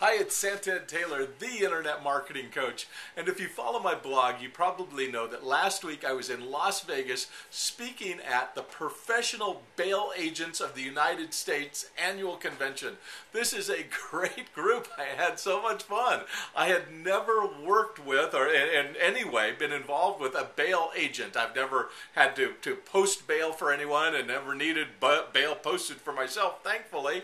Hi, it's Santed Taylor, the Internet Marketing Coach. And if you follow my blog, you probably know that last week I was in Las Vegas speaking at the Professional Bail Agents of the United States annual convention. This is a great group. I had so much fun. I had never worked with or in any way been involved with a bail agent. I've never had to post bail for anyone and never needed bail posted for myself, thankfully.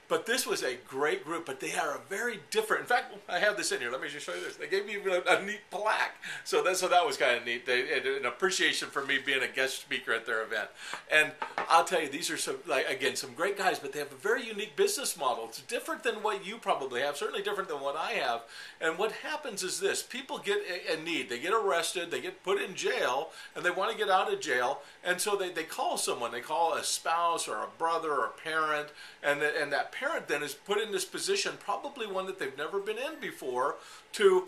But this was a great group, but they are a very different. In fact, I have this in here. Let me just show you this. They gave me a neat plaque. So that was kind of neat. An appreciation for me being a guest speaker at their event. And I'll tell you, these are some great guys, but they have a very unique business model. It's different than what you probably have, certainly different than what I have. And what happens is this. People get a need. They get arrested. They get put in jail, and they want to get out of jail. And so they call someone. They call a spouse or a brother or a parent, and that parent then is put in this position, probably one that they've never been in before, to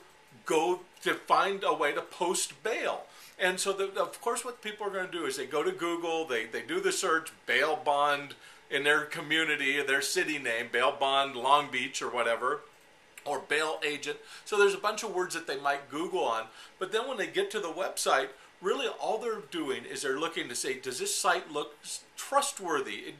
go to find a way to post bail. And so, of course, what people are going to do is they go to Google, they do the search, bail bond in their community, their city name, bail bond Long Beach or whatever, or bail agent. So there's a bunch of words that they might Google on. But then when they get to the website, really all they're doing is they're looking to say, does this site look trustworthy?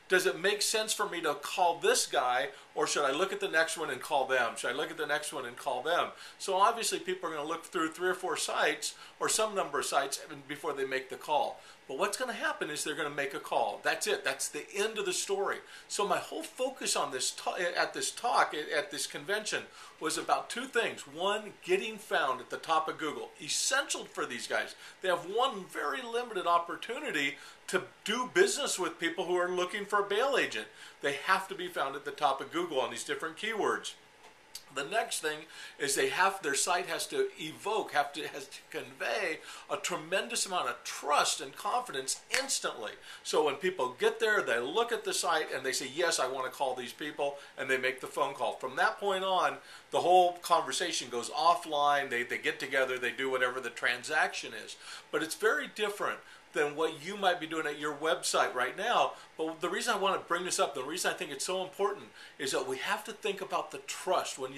Does it make sense for me to call this guy, or should I look at the next one and call them? Should I look at the next one and call them? So obviously people are going to look through 3 or 4 sites or some number of sites before they make the call. But what's going to happen is they're going to make a call. That's it. That's the end of the story. So my whole focus on this at this convention was about 2 things. One, getting found at the top of Google. Essential for these guys. They have one very limited opportunity to do business with people who are looking for a bail agent. They have to be found at the top of Google on these different keywords. The next thing is their site has to convey a tremendous amount of trust and confidence instantly. So when people get there, they look at the site and they say, yes, I want to call these people, and they make the phone call. From that point on, the whole conversation goes offline. They get together, they do whatever the transaction is. But it's very different than what you might be doing at your website right now. But the reason I want to bring this up, the reason I think it's so important, is that we have to think about the trust. When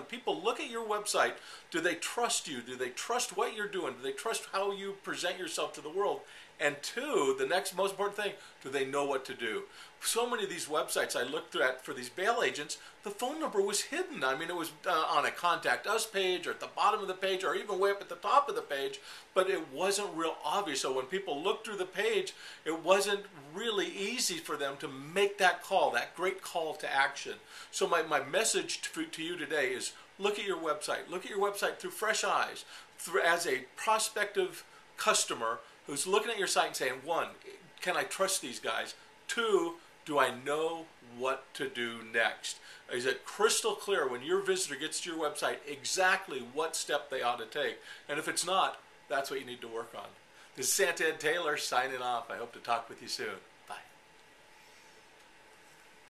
people look at your website, do they trust you? Do they trust what you're doing? Do they trust how you present yourself to the world? And 2, the next most important thing, do they know what to do? So many of these websites I looked at for these bail agents, the phone number was hidden. I mean, it was on a contact us page or at the bottom of the page or even way up at the top of the page, but it wasn't real obvious. So when people looked through the page, it wasn't really easy for them to make that call, that great call to action. So my message to you today is look at your website. Look at your website through fresh eyes, as a prospective customer who's looking at your site and saying, 1, can I trust these guys? 2, do I know what to do next? Is it crystal clear when your visitor gets to your website exactly what step they ought to take? And if it's not, that's what you need to work on. This is Santed Taylor signing off. I hope to talk with you soon.